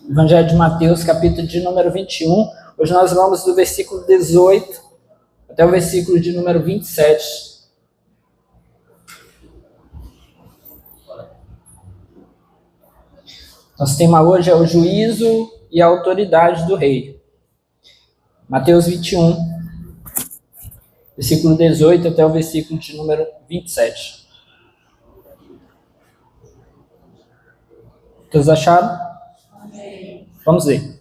Evangelho de Mateus, capítulo de número 21. Hoje nós vamos do versículo 18 até o versículo de número 27. Nosso tema hoje é o juízo e a autoridade do rei. Mateus 21, versículo 18 até o versículo de número 27. Todos acharam? Vamos ver.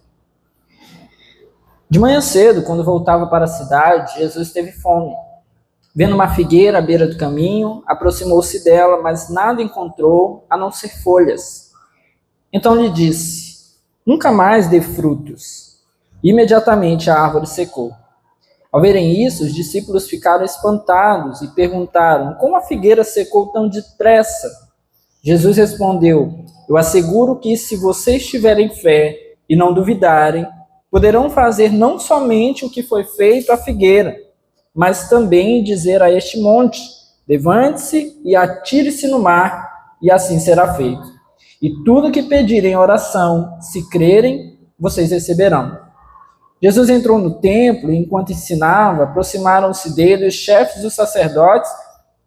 De manhã cedo, quando voltava para a cidade, Jesus teve fome. Vendo uma figueira à beira do caminho, aproximou-se dela, mas nada encontrou a não ser folhas. Então lhe disse: nunca mais dê frutos. Imediatamente a árvore secou. Ao verem isso, os discípulos ficaram espantados e perguntaram: como a figueira secou tão depressa? Jesus respondeu: eu asseguro que se vocês tiverem fé e não duvidarem, poderão fazer não somente o que foi feito à figueira, mas também dizer a este monte: levante-se e atire-se no mar, e assim será feito. E tudo que pedirem em oração, se crerem, vocês receberão. Jesus entrou no templo e, enquanto ensinava, aproximaram-se dele os chefes dos sacerdotes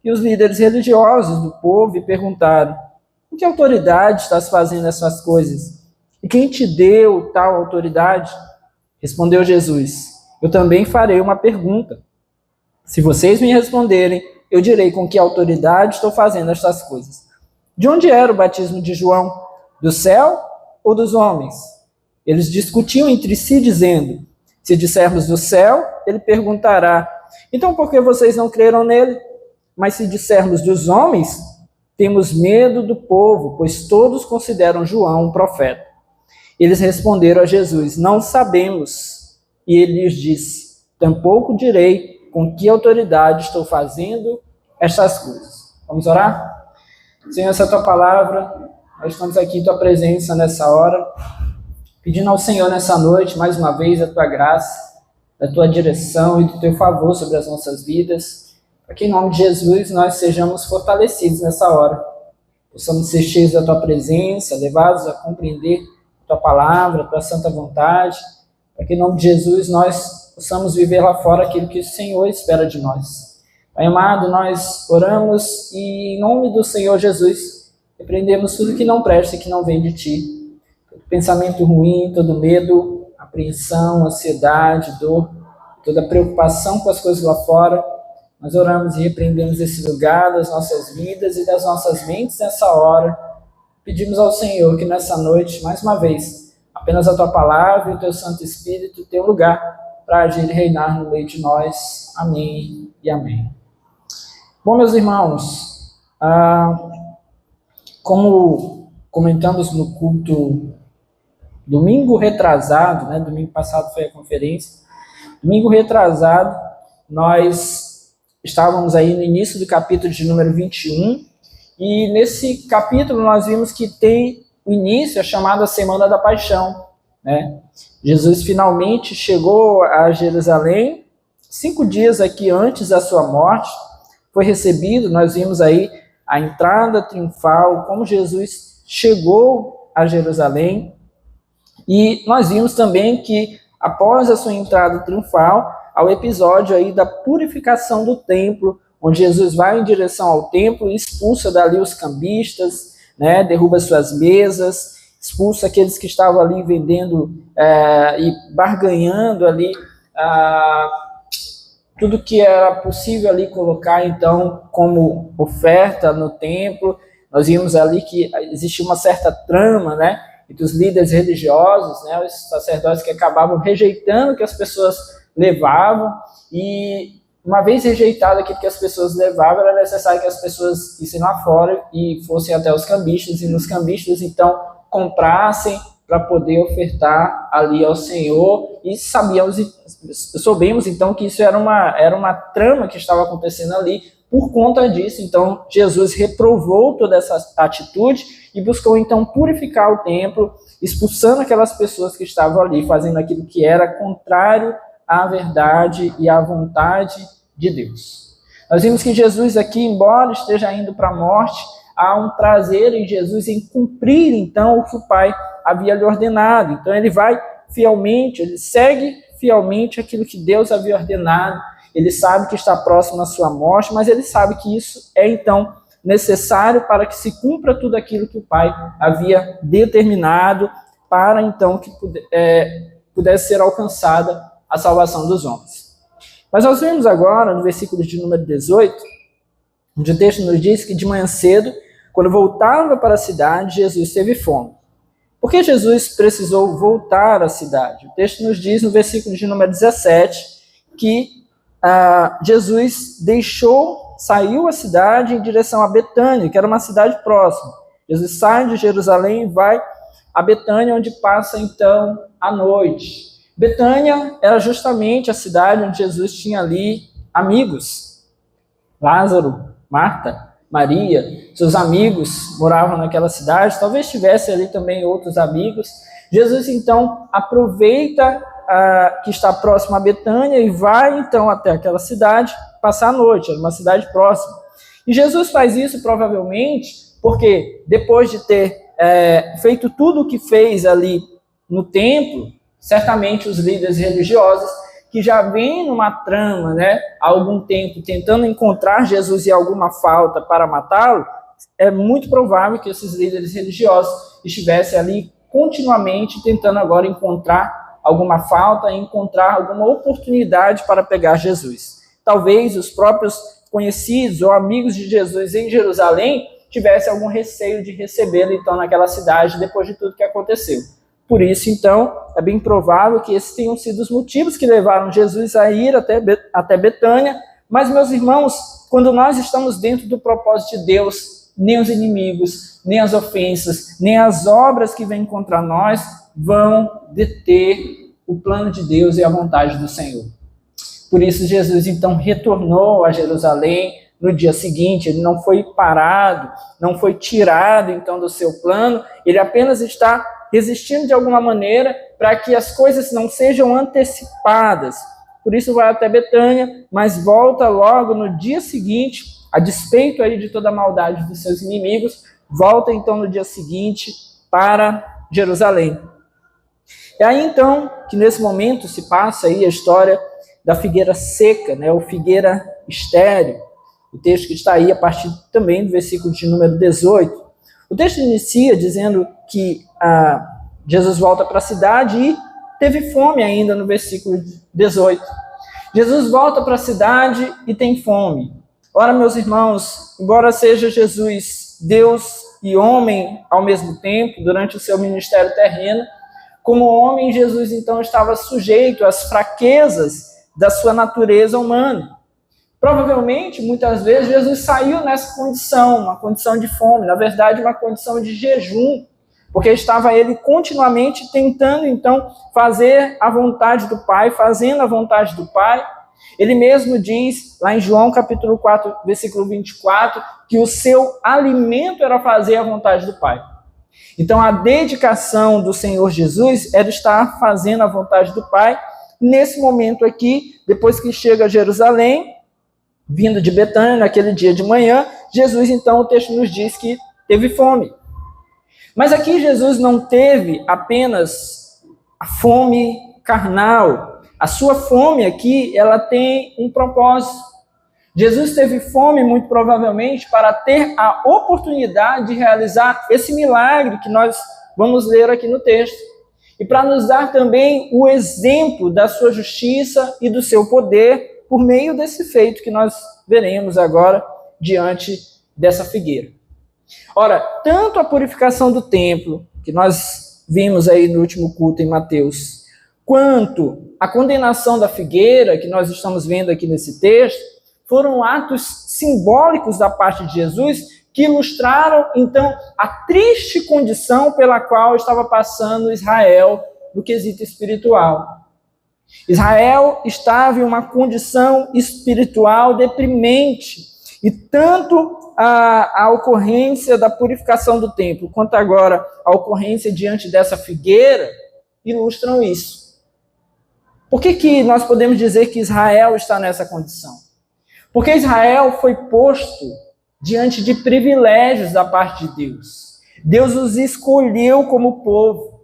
e os líderes religiosos do povo e perguntaram: com que autoridade estás fazendo essas coisas? E quem te deu tal autoridade? Respondeu Jesus: eu também farei uma pergunta. Se vocês me responderem, eu direi com que autoridade estou fazendo estas coisas. De onde era o batismo de João? Do céu ou dos homens? Eles discutiam entre si, dizendo: se dissermos do céu, ele perguntará: então por que vocês não creram nele? Mas se dissermos dos homens, temos medo do povo, pois todos consideram João um profeta. Eles responderam a Jesus: não sabemos. E ele lhes disse: tampouco direi com que autoridade estou fazendo estas coisas. Vamos orar? Senhor, essa é a tua palavra, nós estamos aqui em tua presença nessa hora, pedindo ao Senhor nessa noite, mais uma vez, a tua graça, a tua direção e do teu favor sobre as nossas vidas, para que em nome de Jesus nós sejamos fortalecidos nessa hora, possamos ser cheios da tua presença, levados a compreender a tua palavra, a tua santa vontade, para que em nome de Jesus nós possamos viver lá fora aquilo que o Senhor espera de nós. Pai amado, nós oramos e em nome do Senhor Jesus repreendemos tudo que não presta e que não vem de ti. Todo pensamento ruim, todo medo, apreensão, ansiedade, dor, toda preocupação com as coisas lá fora. Nós oramos e repreendemos esse lugar das nossas vidas e das nossas mentes nessa hora. Pedimos ao Senhor que nessa noite, mais uma vez, apenas a tua palavra e o teu Santo Espírito tenham lugar para agir e reinar no meio de nós. Amém e amém. Bom, meus irmãos, como comentamos no culto domingo retrasado, né, domingo passado foi a conferência, domingo retrasado, nós estávamos aí no início do capítulo de número 21, e nesse capítulo nós vimos que tem o início, a chamada Semana da Paixão, né? Jesus finalmente chegou a Jerusalém, 5 dias aqui antes da sua morte, foi recebido, nós vimos aí a entrada triunfal, como Jesus chegou a Jerusalém, e nós vimos também que após a sua entrada triunfal, há o episódio aí da purificação do templo, onde Jesus vai em direção ao templo e expulsa dali os cambistas, né, derruba suas mesas, expulsa aqueles que estavam ali vendendo e barganhando ali tudo que era possível ali colocar, então, como oferta no templo. Nós vimos ali que existia uma certa trama, né, entre os líderes religiosos, né, os sacerdotes que acabavam rejeitando o que as pessoas levavam, e uma vez rejeitado aquilo que as pessoas levavam, era necessário que as pessoas fossem lá fora e fossem até os cambistas, e nos cambistas, então, comprassem para poder ofertar ali ao Senhor, e soubemos então que isso era uma trama que estava acontecendo ali. Por conta disso, então, Jesus reprovou toda essa atitude e buscou então purificar o templo, expulsando aquelas pessoas que estavam ali, fazendo aquilo que era contrário à verdade e à vontade de Deus. Nós vimos que Jesus aqui, embora esteja indo para a morte, há um prazer em Jesus em cumprir, então, o que o Pai havia lhe ordenado. Então, ele vai fielmente, ele segue fielmente aquilo que Deus havia ordenado. Ele sabe que está próximo à sua morte, mas ele sabe que isso é, então, necessário para que se cumpra tudo aquilo que o Pai havia determinado para, então, que pudesse ser alcançada a salvação dos homens. Mas nós vemos agora, no versículo de número 18, onde o texto nos diz que de manhã cedo, quando voltava para a cidade, Jesus teve fome. Por que Jesus precisou voltar à cidade? O texto nos diz no versículo de número 17 que Jesus saiu a cidade em direção a Betânia, que era uma cidade próxima. Jesus sai de Jerusalém e vai a Betânia, onde passa então a noite. Betânia era justamente a cidade onde Jesus tinha ali amigos. Lázaro, Marta, Maria, seus amigos moravam naquela cidade, talvez tivesse ali também outros amigos. Jesus então aproveita que está próximo a Betânia e vai então até aquela cidade passar a noite, era uma cidade próxima. E Jesus faz isso provavelmente porque depois de ter feito tudo o que fez ali no templo, certamente os líderes religiosos que já vêm numa trama, há algum tempo, tentando encontrar Jesus em alguma falta para matá-lo, é muito provável que esses líderes religiosos estivessem ali continuamente tentando agora encontrar alguma falta, encontrar alguma oportunidade para pegar Jesus. Talvez os próprios conhecidos ou amigos de Jesus em Jerusalém tivessem algum receio de recebê-lo então naquela cidade depois de tudo que aconteceu. Por isso, então, é bem provável que esses tenham sido os motivos que levaram Jesus a ir até Betânia. Mas, meus irmãos, quando nós estamos dentro do propósito de Deus, nem os inimigos, nem as ofensas, nem as obras que vêm contra nós vão deter o plano de Deus e a vontade do Senhor. Por isso, Jesus, então, retornou a Jerusalém no dia seguinte. Ele não foi parado, não foi tirado, então, do seu plano. Ele apenas está resistindo de alguma maneira para que as coisas não sejam antecipadas. Por isso vai até Betânia, mas volta logo no dia seguinte, a despeito aí de toda a maldade dos seus inimigos, volta então no dia seguinte para Jerusalém. E aí então, que nesse momento se passa aí a história da figueira seca, ou figueira estéril, o texto que está aí a partir também do versículo de número 18. O texto inicia dizendo que Jesus volta para a cidade e teve fome ainda no versículo 18. Jesus volta para a cidade e tem fome. Ora, meus irmãos, embora seja Jesus Deus e homem ao mesmo tempo, durante o seu ministério terreno, como homem, Jesus então estava sujeito às fraquezas da sua natureza humana. Provavelmente, muitas vezes, Jesus saiu nessa condição, uma condição de fome, na verdade, uma condição de jejum, porque estava ele continuamente tentando, então, fazer a vontade do Pai, fazendo a vontade do Pai. Ele mesmo diz, lá em João capítulo 4, versículo 24, que o seu alimento era fazer a vontade do Pai. Então, a dedicação do Senhor Jesus era estar fazendo a vontade do Pai. Nesse momento aqui, depois que chega a Jerusalém, vindo de Betânia, naquele dia de manhã, Jesus, então, o texto nos diz que teve fome. Mas aqui Jesus não teve apenas a fome carnal. A sua fome aqui, ela tem um propósito. Jesus teve fome, muito provavelmente, para ter a oportunidade de realizar esse milagre que nós vamos ler aqui no texto. E para nos dar também o exemplo da sua justiça e do seu poder por meio desse feito que nós veremos agora diante dessa figueira. Ora, tanto a purificação do templo, que nós vimos aí no último culto em Mateus, quanto a condenação da figueira, que nós estamos vendo aqui nesse texto, foram atos simbólicos da parte de Jesus que ilustraram, então, a triste condição pela qual estava passando Israel no quesito espiritual. Israel estava em uma condição espiritual deprimente, e tanto a ocorrência da purificação do templo, quanto agora a ocorrência diante dessa figueira, ilustram isso. Por que nós podemos dizer que Israel está nessa condição? Porque Israel foi posto diante de privilégios da parte de Deus. Deus os escolheu como povo.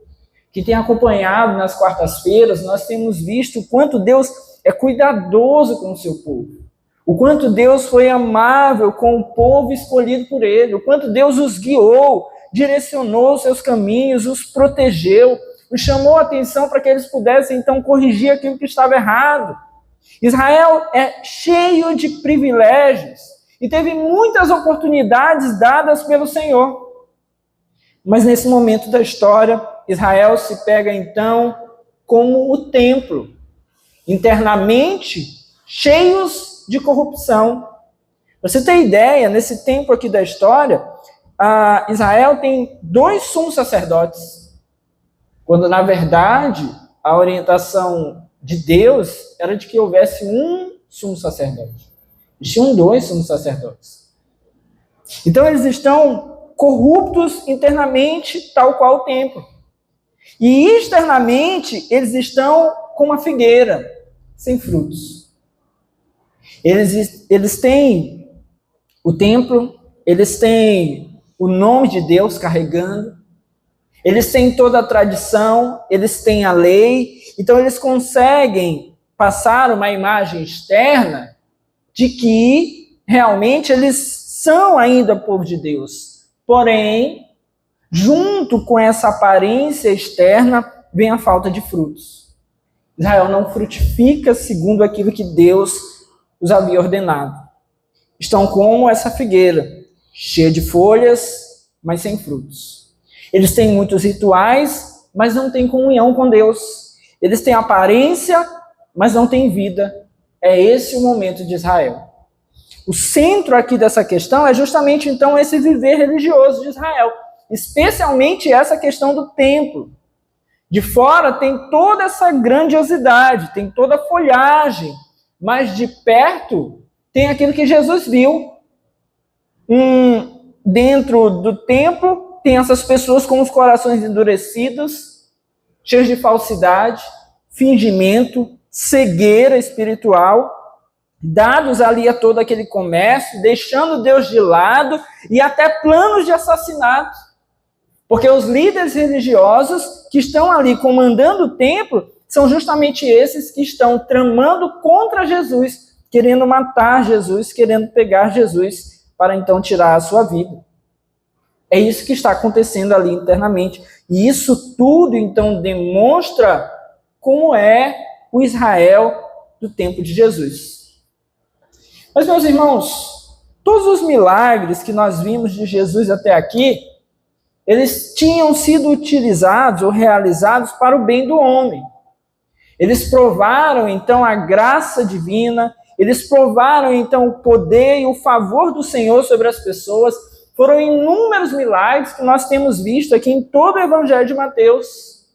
Que tem acompanhado nas quartas-feiras, nós temos visto o quanto Deus é cuidadoso com o seu povo. O quanto Deus foi amável com o povo escolhido por ele. O quanto Deus os guiou, direcionou os seus caminhos, os protegeu, os chamou a atenção para que eles pudessem então corrigir aquilo que estava errado. Israel é cheio de privilégios e teve muitas oportunidades dadas pelo Senhor. Mas nesse momento da história, Israel se pega então como o templo, internamente cheios de corrupção. Você tem ideia, nesse tempo aqui da história, Israel tem 2 sumos sacerdotes, quando na verdade a orientação de Deus era de que houvesse um sumo sacerdote. Existiam 2 sumos sacerdotes. Então eles estão corruptos internamente, tal qual o templo. E externamente, eles estão como a figueira, sem frutos. Eles têm o templo, eles têm o nome de Deus carregando, eles têm toda a tradição, eles têm a lei, então eles conseguem passar uma imagem externa de que realmente eles são ainda povo de Deus. Porém, junto com essa aparência externa, vem a falta de frutos. Israel não frutifica segundo aquilo que Deus os havia ordenado. Estão como essa figueira, cheia de folhas, mas sem frutos. Eles têm muitos rituais, mas não têm comunhão com Deus. Eles têm aparência, mas não têm vida. É esse o momento de Israel. O centro aqui dessa questão é justamente, então, esse viver religioso de Israel. Especialmente essa questão do templo. De fora tem toda essa grandiosidade, tem toda a folhagem, mas de perto tem aquilo que Jesus viu. Dentro do templo tem essas pessoas com os corações endurecidos, cheios de falsidade, fingimento, cegueira espiritual, dados ali a todo aquele comércio, deixando Deus de lado e até planos de assassinato. Porque os líderes religiosos que estão ali comandando o templo são justamente esses que estão tramando contra Jesus, querendo matar Jesus, querendo pegar Jesus para então tirar a sua vida. É isso que está acontecendo ali internamente. E isso tudo então demonstra como é o Israel do tempo de Jesus. Mas, meus irmãos, todos os milagres que nós vimos de Jesus até aqui, eles tinham sido utilizados ou realizados para o bem do homem. Eles provaram, então, a graça divina, eles provaram, então, o poder e o favor do Senhor sobre as pessoas. Foram inúmeros milagres que nós temos visto aqui em todo o Evangelho de Mateus.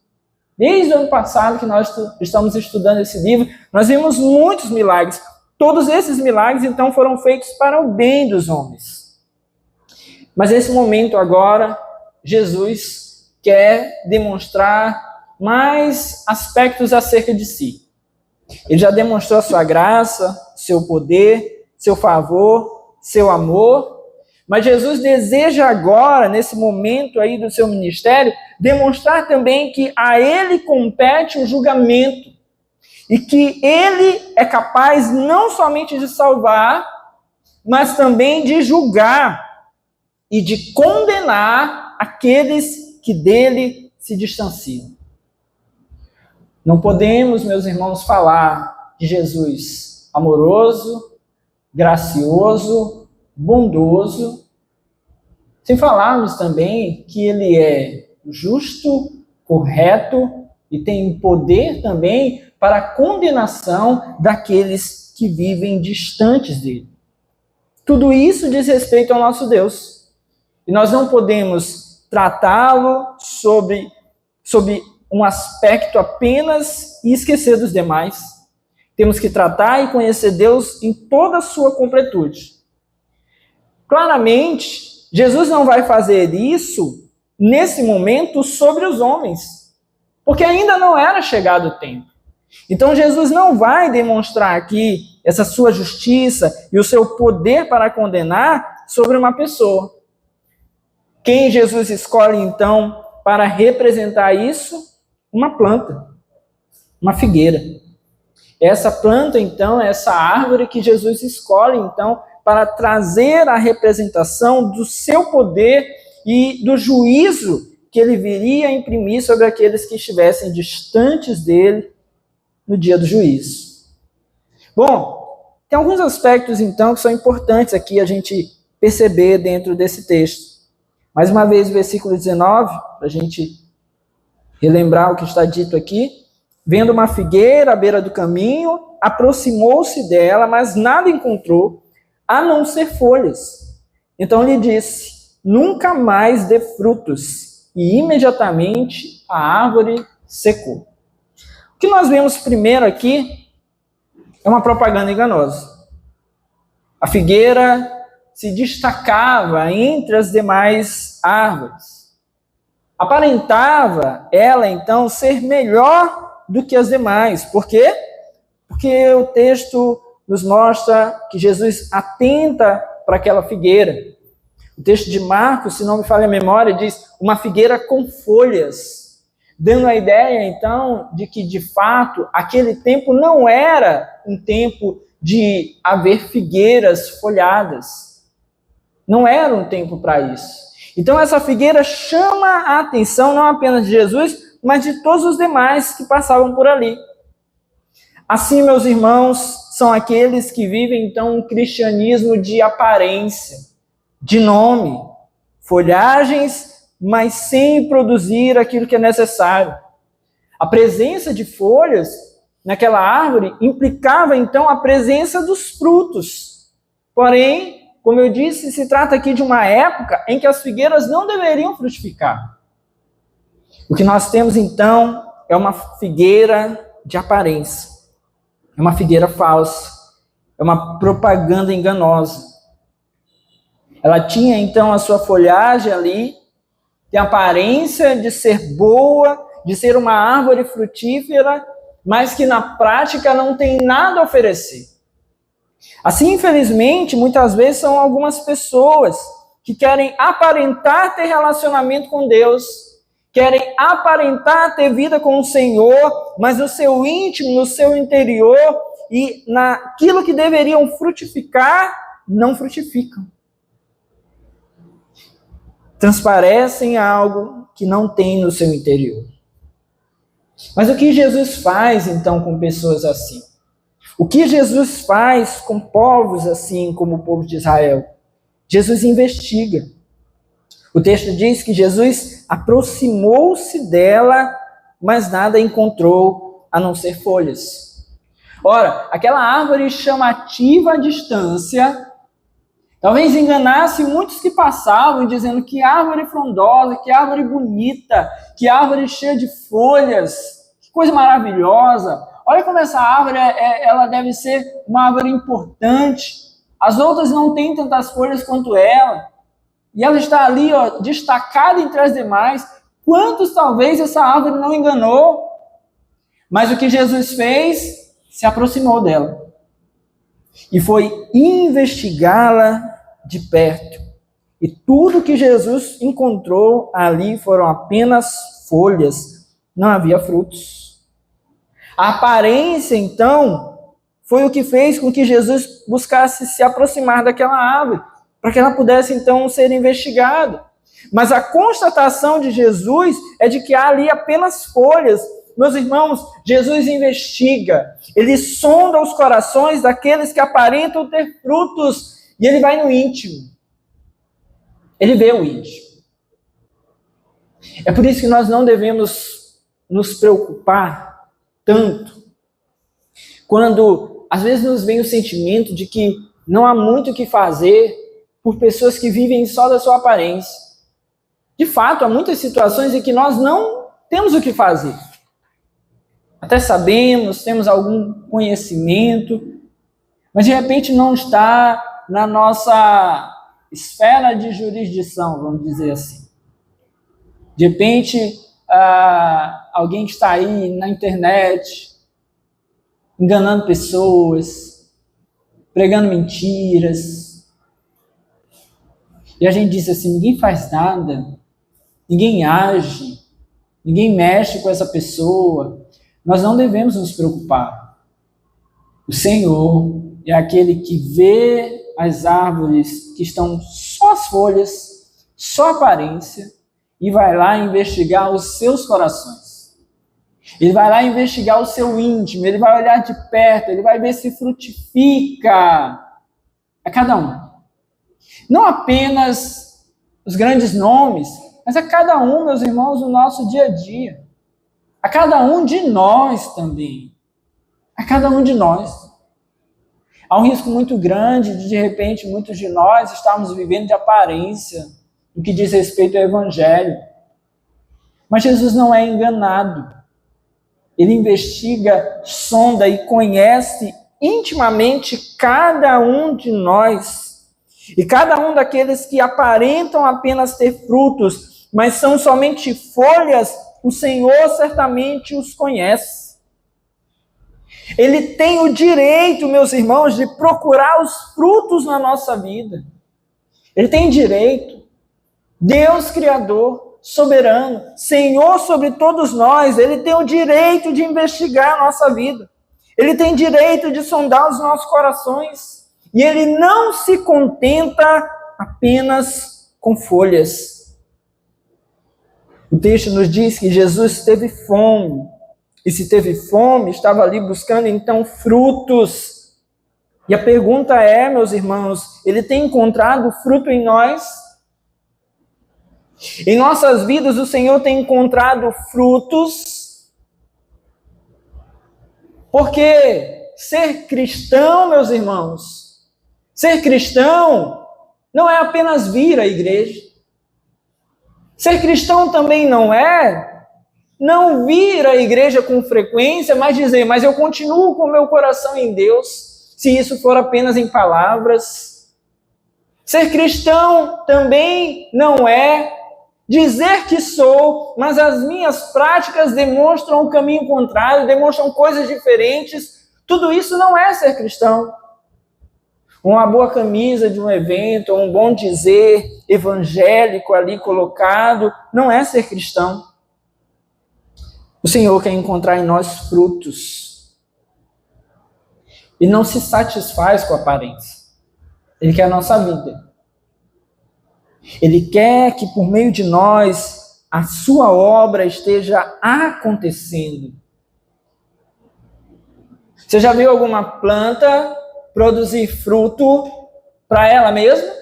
Desde o ano passado que nós estamos estudando esse livro, nós vimos muitos milagres. Todos esses milagres, então, foram feitos para o bem dos homens. Mas nesse momento agora, Jesus quer demonstrar mais aspectos acerca de si. Ele já demonstrou a sua graça, seu poder, seu favor, seu amor, mas Jesus deseja agora, nesse momento aí do seu ministério, demonstrar também que a ele compete o julgamento e que ele é capaz não somente de salvar, mas também de julgar e de condenar aqueles que dele se distanciam. Não podemos, meus irmãos, falar de Jesus amoroso, gracioso, bondoso, sem falarmos também que ele é justo, correto e tem poder também para a condenação daqueles que vivem distantes dele. Tudo isso diz respeito ao nosso Deus. E nós não podemos tratá-lo sob um aspecto apenas e esquecer dos demais. Temos que tratar e conhecer Deus em toda a sua completude. Claramente, Jesus não vai fazer isso nesse momento sobre os homens, porque ainda não era chegado o tempo. Então Jesus não vai demonstrar aqui essa sua justiça e o seu poder para condenar sobre uma pessoa. Quem Jesus escolhe, então, para representar isso? Uma planta, uma figueira. Essa planta, então, é essa árvore que Jesus escolhe, então, para trazer a representação do seu poder e do juízo que ele viria a imprimir sobre aqueles que estivessem distantes dele no dia do juízo. Bom, tem alguns aspectos, então, que são importantes aqui a gente perceber dentro desse texto. Mais uma vez, o versículo 19, para a gente relembrar o que está dito aqui. Vendo uma figueira à beira do caminho, aproximou-se dela, mas nada encontrou, a não ser folhas. Então lhe disse, nunca mais dê frutos. E imediatamente a árvore secou. O que nós vemos primeiro aqui é uma propaganda enganosa. A figueira se destacava entre as demais árvores. Aparentava ela, então, ser melhor do que as demais. Por quê? Porque o texto nos mostra que Jesus atenta para aquela figueira. O texto de Marcos, se não me falha a memória, diz uma figueira com folhas, dando a ideia, então, de que, de fato, aquele tempo não era um tempo de haver figueiras folhadas. Não era um tempo para isso. Então, essa figueira chama a atenção não apenas de Jesus, mas de todos os demais que passavam por ali. Assim, meus irmãos, são aqueles que vivem, então, um cristianismo de aparência, de nome, folhagens, mas sem produzir aquilo que é necessário. A presença de folhas naquela árvore implicava, então, a presença dos frutos. Porém, como eu disse, se trata aqui de uma época em que as figueiras não deveriam frutificar. O que nós temos, então, é uma figueira de aparência. É uma figueira falsa. É uma propaganda enganosa. Ela tinha, então, a sua folhagem ali, tem a aparência de ser boa, de ser uma árvore frutífera, mas que na prática não tem nada a oferecer. Assim, infelizmente, muitas vezes são algumas pessoas que querem aparentar ter relacionamento com Deus, querem aparentar ter vida com o Senhor, mas no seu íntimo, no seu interior e naquilo que deveriam frutificar, não frutificam. Transparecem algo que não tem no seu interior. Mas o que Jesus faz, então, com pessoas assim? O que Jesus faz com povos assim como o povo de Israel? Jesus investiga. O texto diz que Jesus aproximou-se dela, mas nada encontrou a não ser folhas. Ora, aquela árvore chamativa à distância, talvez enganasse muitos que passavam, dizendo que árvore frondosa, que árvore bonita, que árvore cheia de folhas, que coisa maravilhosa. Olha como essa árvore, ela deve ser uma árvore importante. As outras não têm tantas folhas quanto ela. E ela está ali, destacada entre as demais. Quantos talvez essa árvore não enganou? Mas o que Jesus fez? Se aproximou dela. E foi investigá-la de perto. E tudo que Jesus encontrou ali foram apenas folhas. Não havia frutos. A aparência, então, foi o que fez com que Jesus buscasse se aproximar daquela árvore, para que ela pudesse, então, ser investigada. Mas a constatação de Jesus é de que há ali apenas folhas. Meus irmãos, Jesus investiga, ele sonda os corações daqueles que aparentam ter frutos, e ele vai no íntimo. Ele vê o íntimo. É por isso que nós não devemos nos preocupar tanto quando às vezes nos vem o sentimento de que não há muito o que fazer por pessoas que vivem só da sua aparência. De fato, há muitas situações em que nós não temos o que fazer. Até sabemos, temos algum conhecimento, mas de repente não está na nossa esfera de jurisdição, vamos dizer assim. De repente, alguém que está aí na internet, enganando pessoas, pregando mentiras, E a gente diz assim, ninguém faz nada, ninguém age, ninguém mexe com essa pessoa. Nós não devemos nos preocupar. O Senhor é aquele que vê as árvores que estão só as folhas, só a aparência, e vai lá investigar os seus corações. Ele vai lá investigar o seu íntimo, ele vai olhar de perto, ele vai ver se frutifica a cada um. Não apenas os grandes nomes, mas a cada um, meus irmãos, no nosso dia a dia. A cada um de nós também. A cada um de nós. Há um risco muito grande de repente, muitos de nós estarmos vivendo de aparência no que diz respeito ao Evangelho. Mas Jesus não é enganado. Ele investiga, sonda e conhece intimamente cada um de nós. E cada um daqueles que aparentam apenas ter frutos, mas são somente folhas, o Senhor certamente os conhece. Ele tem o direito, meus irmãos, de procurar os frutos na nossa vida. Ele tem direito. Deus Criador, soberano, Senhor sobre todos nós, Ele tem o direito de investigar a nossa vida. Ele tem direito de sondar os nossos corações. E Ele não se contenta apenas com folhas. O texto nos diz que Jesus teve fome. E se teve fome, estava ali buscando então frutos. E a pergunta é, meus irmãos, Ele tem encontrado fruto em nós? Em nossas vidas, o Senhor tem encontrado frutos? Porque ser cristão, meus irmãos, ser cristão não é apenas vir à igreja. Ser cristão também não vir à igreja com frequência, mas dizer, mas eu continuo com o meu coração em Deus, se isso for apenas em palavras. Ser cristão também não é dizer que sou, mas as minhas práticas demonstram o caminho contrário, demonstram coisas diferentes. Tudo isso não é ser cristão. Uma boa camisa de um evento, um bom dizer evangélico ali colocado, não é ser cristão. O Senhor quer encontrar em nós frutos. E não se satisfaz com a aparência. Ele quer a nossa vida. Ele quer que por meio de nós a sua obra esteja acontecendo. Você já viu alguma planta produzir fruto para ela mesma?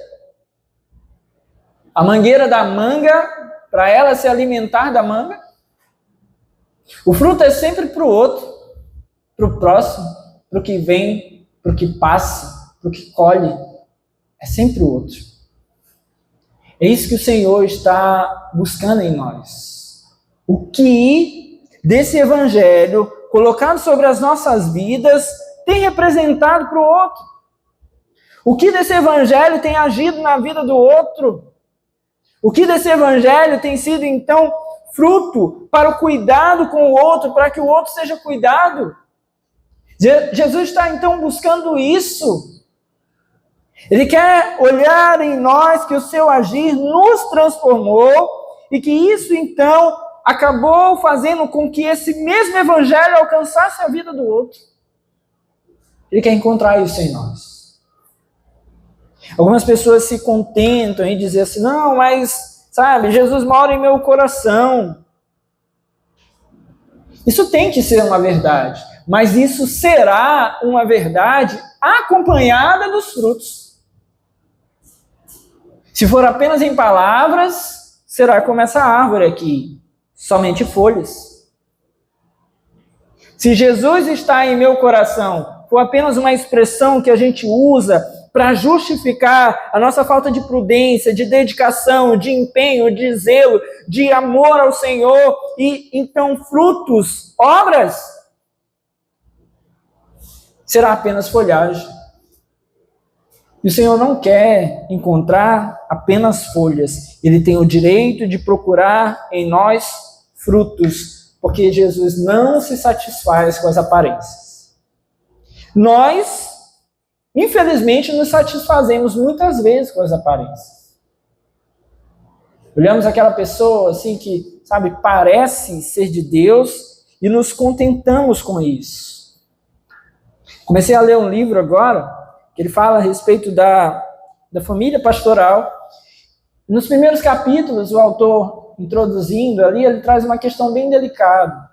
A mangueira da manga, para ela se alimentar da manga? O fruto é sempre para o outro, para o próximo, para o que vem, para o que passa, para o que colhe. É sempre o outro. É isso que o Senhor está buscando em nós. O que desse evangelho, colocado sobre as nossas vidas, tem representado para o outro? O que desse evangelho tem agido na vida do outro? O que desse evangelho tem sido, então, fruto para o cuidado com o outro, para que o outro seja cuidado? Jesus está, então, buscando isso. Ele quer olhar em nós que o seu agir nos transformou e que isso, então, acabou fazendo com que esse mesmo evangelho alcançasse a vida do outro. Ele quer encontrar isso em nós. Algumas pessoas se contentam em dizer assim, não, mas, sabe, Jesus mora em meu coração. Isso tem que ser uma verdade, mas isso será uma verdade acompanhada dos frutos. Se for apenas em palavras, será como essa árvore aqui, somente folhas. Se Jesus está em meu coração, for apenas uma expressão que a gente usa para justificar a nossa falta de prudência, de dedicação, de empenho, de zelo, de amor ao Senhor, e então frutos, obras, será apenas folhagem. E o Senhor não quer encontrar apenas folhas. Ele tem o direito de procurar em nós frutos, porque Jesus não se satisfaz com as aparências. Nós, infelizmente, nos satisfazemos muitas vezes com as aparências. Olhamos aquela pessoa assim que, sabe, parece ser de Deus e nos contentamos com isso. Comecei a ler um livro agora, que ele fala a respeito da família pastoral. Nos primeiros capítulos, o autor introduzindo ali, ele traz uma questão bem delicada.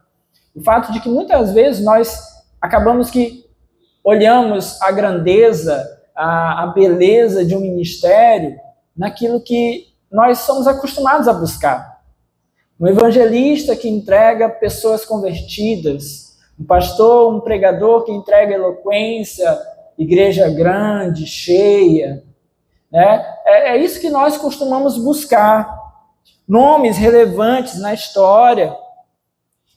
O fato de que muitas vezes nós acabamos que olhamos a grandeza, a beleza de um ministério naquilo que nós somos acostumados a buscar. Um evangelista que entrega pessoas convertidas, um pastor, um pregador que entrega eloquência, igreja grande, cheia, né? É isso que nós costumamos buscar. Nomes relevantes na história.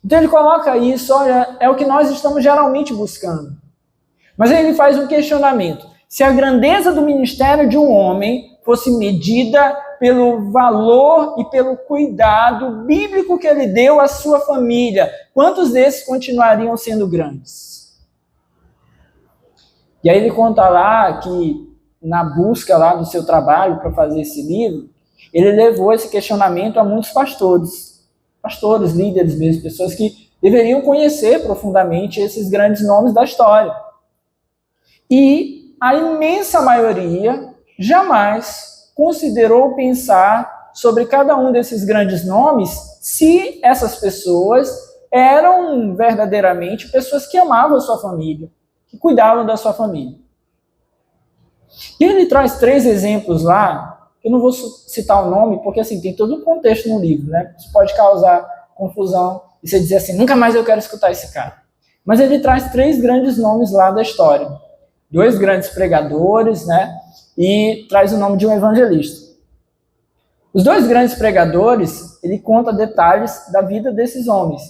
Então ele coloca isso, olha, é o que nós estamos geralmente buscando. Mas aí ele faz um questionamento. Se a grandeza do ministério de um homem fosse medida pelo valor e pelo cuidado bíblico que ele deu à sua família, quantos desses continuariam sendo grandes? E aí ele conta lá que na busca lá do seu trabalho para fazer esse livro, ele levou esse questionamento a muitos pastores, líderes mesmo, pessoas que deveriam conhecer profundamente esses grandes nomes da história. E a imensa maioria jamais considerou pensar sobre cada um desses grandes nomes se essas pessoas eram verdadeiramente pessoas que amavam a sua família, que cuidavam da sua família. E ele traz 3 exemplos lá, eu não vou citar o nome, porque assim, tem todo um contexto no livro, né? Isso pode causar confusão, e você dizer assim, nunca mais eu quero escutar esse cara. Mas ele traz 3 grandes nomes lá da história. 2 grandes pregadores, né? E traz o nome de um evangelista. Os 2 grandes pregadores, ele conta detalhes da vida desses homens.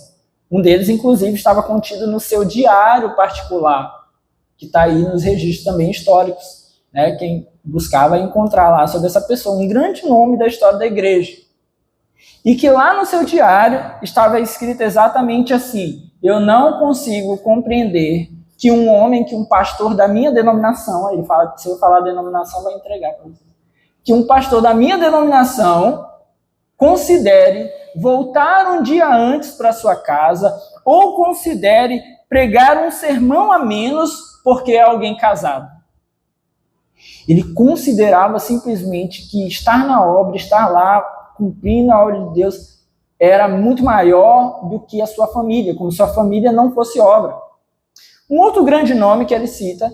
Um deles, inclusive, estava contido no seu diário particular, que está aí nos registros também históricos, né? Quem buscava encontrar lá sobre essa pessoa, um grande nome da história da igreja. E que lá no seu diário estava escrito exatamente assim, eu não consigo compreender que um homem, que um pastor da minha denominação, ele fala, se eu falar a denominação, vai entregar para você, que um pastor da minha denominação considere voltar um dia antes para sua casa ou considere pregar um sermão a menos porque é alguém casado. Ele considerava simplesmente que estar na obra, estar lá, cumprindo a obra de Deus, era muito maior do que a sua família, como se a família não fosse obra. Um outro grande nome que ele cita,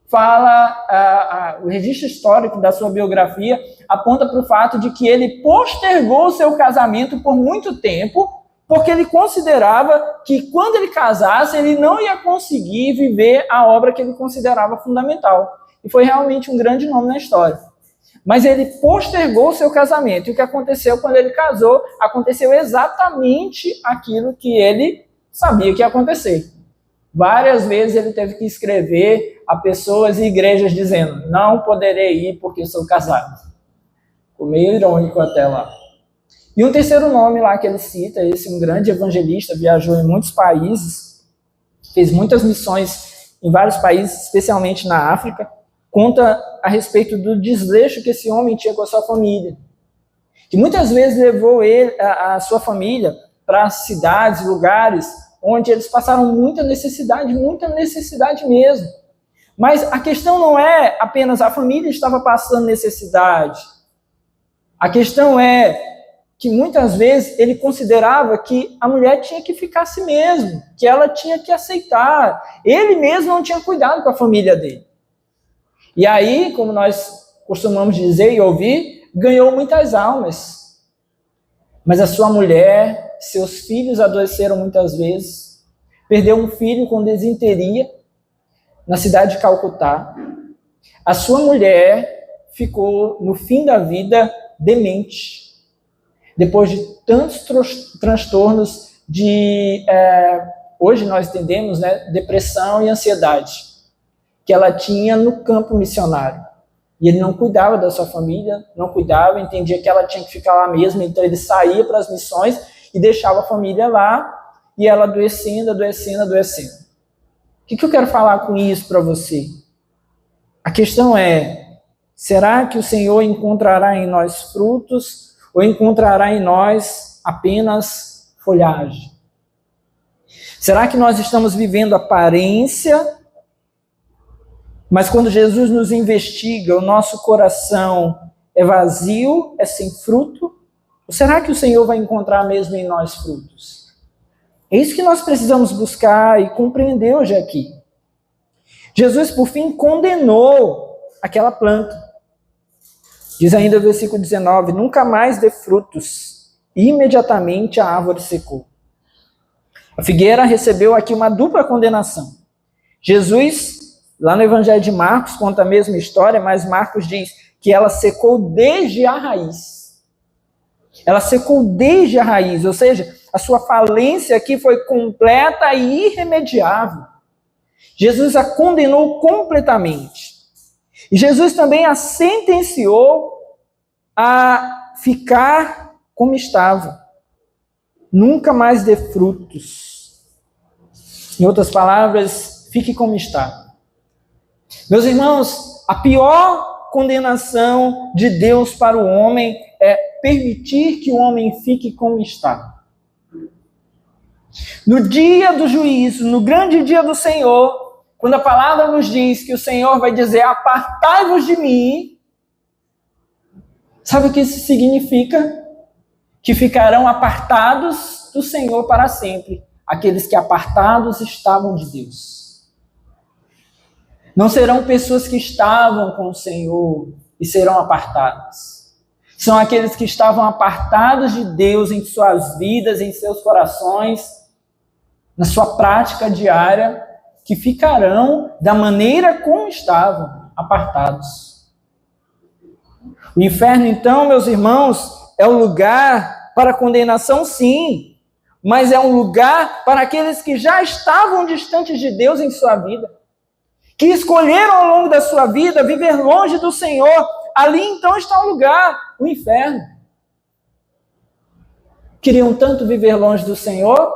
fala, o registro histórico da sua biografia aponta para o fato de que ele postergou o seu casamento por muito tempo, porque ele considerava que quando ele casasse, ele não ia conseguir viver a obra que ele considerava fundamental. E foi realmente um grande nome na história. Mas ele postergou o seu casamento. E o que aconteceu quando ele casou, aconteceu exatamente aquilo que ele sabia que ia acontecer. Várias vezes ele teve que escrever a pessoas e igrejas dizendo, não poderei ir porque sou casado. Ficou meio irônico até lá. E um terceiro nome lá que ele cita, esse um grande evangelista, viajou em muitos países, fez muitas missões em vários países, especialmente na África, conta a respeito do desleixo que esse homem tinha com a sua família. Que muitas vezes levou ele, a sua família para cidades, lugares, onde eles passaram muita necessidade mesmo. Mas a questão não é apenas a família estava passando necessidade. A questão é que muitas vezes ele considerava que a mulher tinha que ficar a si mesmo, que ela tinha que aceitar. Ele mesmo não tinha cuidado com a família dele. E aí, como nós costumamos dizer e ouvir, ganhou muitas almas. Mas a sua mulher, seus filhos adoeceram muitas vezes, perdeu um filho com desinteria na cidade de Calcutá. A sua mulher ficou, no fim da vida, demente. Depois de tantos transtornos de, hoje nós entendemos, né, depressão e ansiedade, que ela tinha no campo missionário. E ele não cuidava da sua família, não cuidava, entendia que ela tinha que ficar lá mesmo, então ele saía para as missões e deixava a família lá, e ela adoecendo. O que eu quero falar com isso para você? A questão é, será que o Senhor encontrará em nós frutos ou encontrará em nós apenas folhagem? Será que nós estamos vivendo aparência, mas quando Jesus nos investiga, o nosso coração é vazio, é sem fruto? Ou será que o Senhor vai encontrar mesmo em nós frutos? É isso que nós precisamos buscar e compreender hoje aqui. Jesus, por fim, condenou aquela planta. Diz ainda o versículo 19, nunca mais dê frutos. E imediatamente a árvore secou. A figueira recebeu aqui uma dupla condenação. Jesus, lá no Evangelho de Marcos, conta a mesma história, mas Marcos diz que ela secou desde a raiz. Ela secou desde a raiz, ou seja, a sua falência aqui foi completa e irremediável. Jesus a condenou completamente. E Jesus também a sentenciou a ficar como estava. Nunca mais dê frutos. Em outras palavras, fique como está. Meus irmãos, a pior condenação de Deus para o homem é permitir que o homem fique como está. No dia do juízo, no grande dia do Senhor, quando a palavra nos diz que o Senhor vai dizer, apartai-vos de mim, sabe o que isso significa? Que ficarão apartados do Senhor para sempre, aqueles que apartados estavam de Deus. Não serão pessoas que estavam com o Senhor e serão apartadas. São aqueles que estavam apartados de Deus em suas vidas, em seus corações, na sua prática diária, que ficarão da maneira como estavam, apartados. O inferno, então, meus irmãos, é um lugar para condenação, sim, mas é um lugar para aqueles que já estavam distantes de Deus em sua vida, que escolheram ao longo da sua vida viver longe do Senhor. Ali, então, está o lugar, o inferno. Queriam tanto viver longe do Senhor,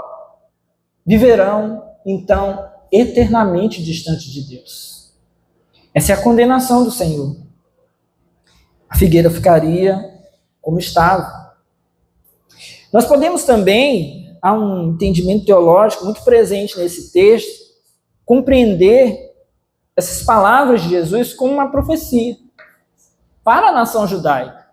viverão, então, eternamente distante de Deus. Essa é a condenação do Senhor. A figueira ficaria como estava. Nós podemos também, há um entendimento teológico muito presente nesse texto, compreender essas palavras de Jesus como uma profecia para a nação judaica.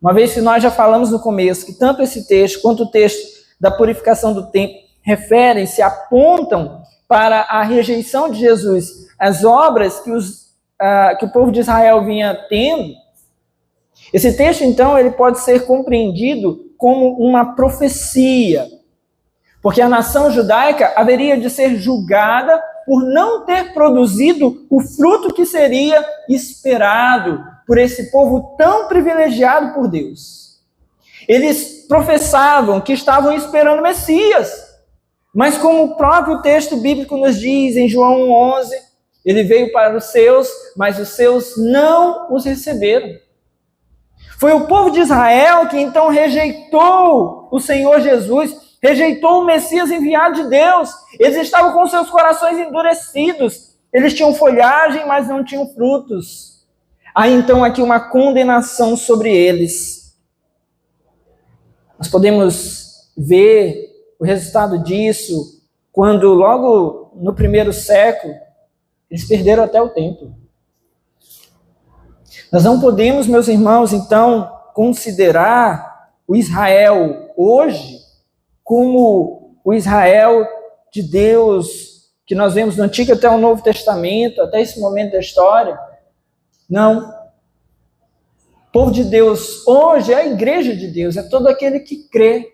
Uma vez que nós já falamos no começo que tanto esse texto quanto o texto da purificação do templo referem-se, apontam para a rejeição de Jesus, as obras que o povo de Israel vinha tendo. Esse texto, então, ele pode ser compreendido como uma profecia, porque a nação judaica haveria de ser julgada por não ter produzido o fruto que seria esperado por esse povo tão privilegiado por Deus. Eles professavam que estavam esperando o Messias, mas como o próprio texto bíblico nos diz em João 11, ele veio para os seus, mas os seus não os receberam. Foi o povo de Israel que então rejeitou o Senhor Jesus, rejeitou o Messias enviado de Deus. Eles estavam com seus corações endurecidos. Eles tinham folhagem, mas não tinham frutos. Há então aqui uma condenação sobre eles. Nós podemos ver o resultado disso quando logo no primeiro século eles perderam até o templo. Nós não podemos, meus irmãos, então, considerar o Israel hoje como o Israel de Deus que nós vemos no Antigo até o Novo Testamento, até esse momento da história. Não. O povo de Deus hoje é a igreja de Deus, é todo aquele que crê.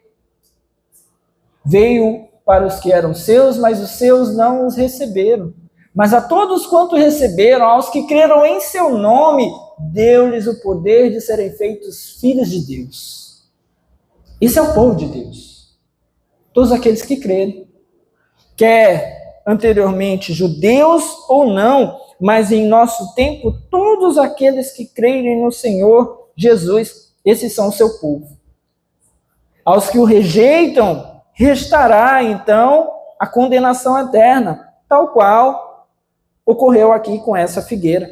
Veio para os que eram seus, mas os seus não os receberam. Mas a todos quanto receberam, aos que creram em seu nome, deu-lhes o poder de serem feitos filhos de Deus. Esse é o povo de Deus. Todos aqueles que creram. Quer anteriormente judeus ou não, mas em nosso tempo, todos aqueles que crerem no Senhor Jesus, esses são o seu povo. Aos que o rejeitam, restará então a condenação eterna, tal qual ocorreu aqui com essa figueira.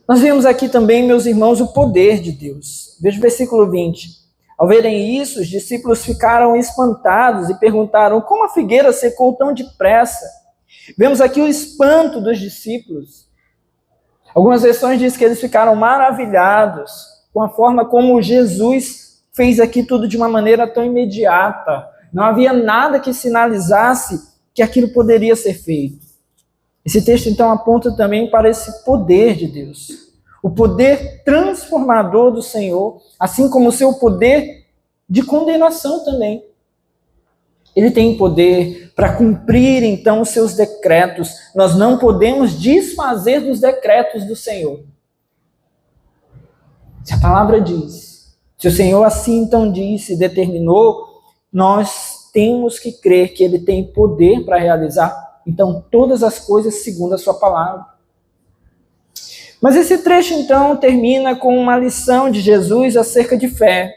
Nós vemos aqui também, meus irmãos, o poder de Deus. Veja o versículo 20. Ao verem isso, os discípulos ficaram espantados e perguntaram: como a figueira secou tão depressa? Vemos aqui o espanto dos discípulos. Algumas versões dizem que eles ficaram maravilhados com a forma como Jesus fez aqui tudo de uma maneira tão imediata. Não havia nada que sinalizasse que aquilo poderia ser feito. Esse texto, então, aponta também para esse poder de Deus. O poder transformador do Senhor, assim como o seu poder de condenação também. Ele tem poder para cumprir, então, os seus decretos. Nós não podemos desfazer dos decretos do Senhor. Se a palavra diz, se o Senhor assim então disse, determinou, nós temos que crer que Ele tem poder para realizar, então, todas as coisas segundo a sua palavra. Mas esse trecho, então, termina com uma lição de Jesus acerca de fé.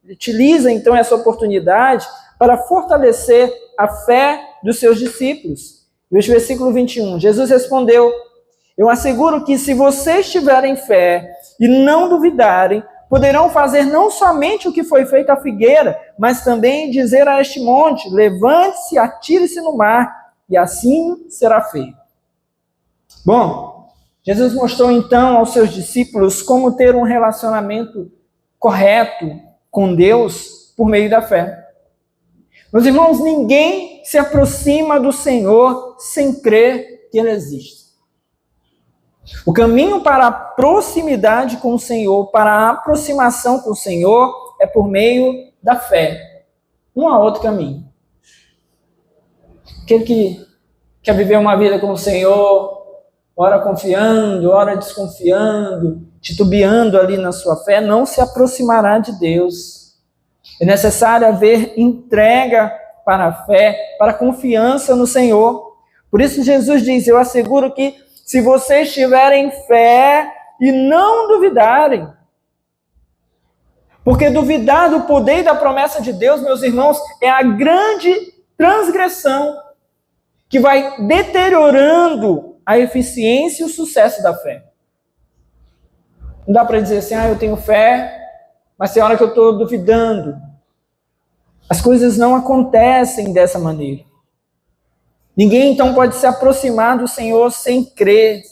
Ele utiliza, então, essa oportunidade para fortalecer a fé dos seus discípulos. Veja o versículo 21. Jesus respondeu: eu asseguro que se vocês tiverem fé e não duvidarem, poderão fazer não somente o que foi feito à figueira, mas também dizer a este monte: levante-se, atire-se no mar, e assim será feito. Bom, Jesus mostrou então aos seus discípulos como ter um relacionamento correto com Deus por meio da fé. Meus irmãos, ninguém se aproxima do Senhor sem crer que Ele existe. O caminho para a proximidade com o Senhor, para a aproximação com o Senhor, é por meio da fé. Não há outro caminho. Aquele que quer viver uma vida com o Senhor, ora confiando, ora desconfiando, titubeando ali na sua fé, não se aproximará de Deus. É necessário haver entrega para a fé, para a confiança no Senhor. Por isso Jesus diz: eu asseguro que se vocês tiverem fé e não duvidarem, porque duvidar do poder e da promessa de Deus, meus irmãos, é a grande transgressão que vai deteriorando a eficiência e o sucesso da fé. Não dá para dizer assim: eu tenho fé, mas tem hora que eu estou duvidando. As coisas não acontecem dessa maneira. Ninguém, então, pode se aproximar do Senhor sem crer.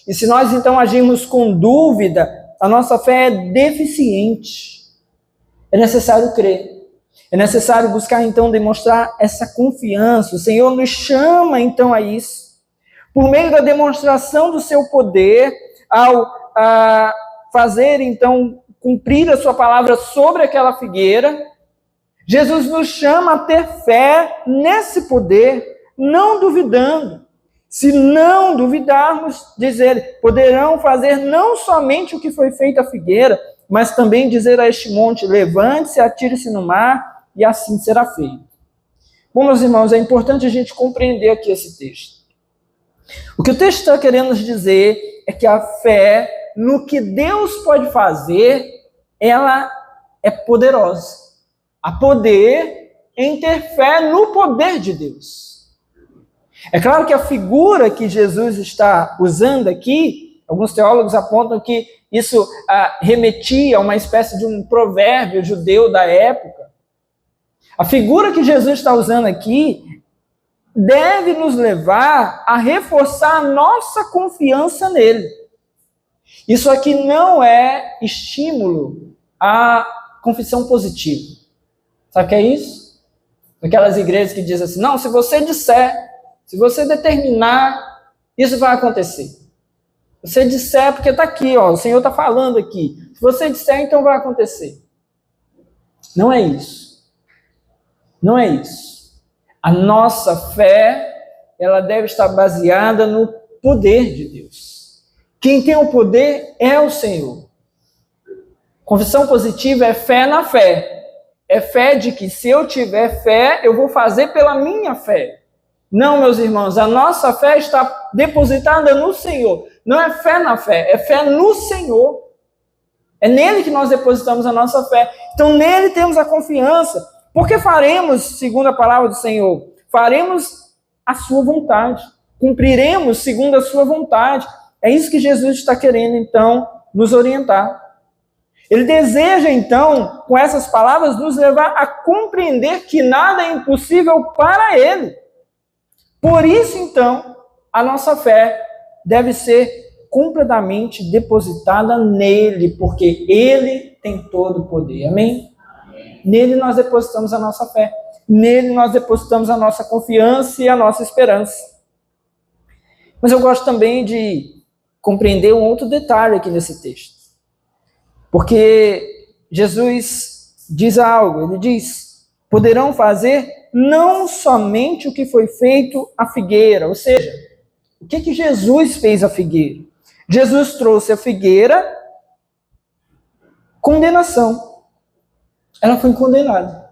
E se nós, então, agirmos com dúvida, a nossa fé é deficiente. É necessário crer. É necessário buscar, então, demonstrar essa confiança. O Senhor nos chama, então, a isso. Por meio da demonstração do seu poder, ao fazer, então, cumprir a sua palavra sobre aquela figueira, Jesus nos chama a ter fé nesse poder, não duvidando. Se não duvidarmos, diz ele, poderão fazer não somente o que foi feito à figueira, mas também dizer a este monte: levante-se, atire-se no mar, e assim será feito. Bom, meus irmãos, é importante a gente compreender aqui esse texto. O que o texto está querendo nos dizer é que a fé no que Deus pode fazer, ela é poderosa. Há poder em ter fé no poder de Deus. É claro que a figura que Jesus está usando aqui, alguns teólogos apontam que isso remetia a uma espécie de um provérbio judeu da época. A figura que Jesus está usando aqui deve nos levar a reforçar a nossa confiança nele. Isso aqui não é estímulo à confissão positiva. Sabe o que é isso? Aquelas igrejas que dizem assim: não, se você disser, se você determinar, isso vai acontecer. Se você disser, porque está aqui, ó, o Senhor está falando aqui. Se você disser, então vai acontecer. Não é isso. Não é isso. A nossa fé, ela deve estar baseada no poder de Deus. Quem tem o poder é o Senhor. Confissão positiva é fé na fé. É fé de que se eu tiver fé, eu vou fazer pela minha fé. Não, meus irmãos, a nossa fé está depositada no Senhor. Não é fé na fé, é fé no Senhor. É nele que nós depositamos a nossa fé. Então, nele temos a confiança. Porque faremos, segundo a palavra do Senhor, faremos a sua vontade. Cumpriremos segundo a sua vontade. É isso que Jesus está querendo, então, nos orientar. Ele deseja, então, com essas palavras, nos levar a compreender que nada é impossível para Ele. Por isso, então, a nossa fé deve ser completamente depositada nele, porque Ele tem todo o poder. Amém? Nele nós depositamos a nossa fé. Nele nós depositamos a nossa confiança e a nossa esperança. Mas eu gosto também de compreender um outro detalhe aqui nesse texto. Porque Jesus diz algo, ele diz, poderão fazer não somente o que foi feito à figueira, ou seja, o que Jesus fez à figueira? Jesus trouxe à figueira condenação. Ela foi condenada.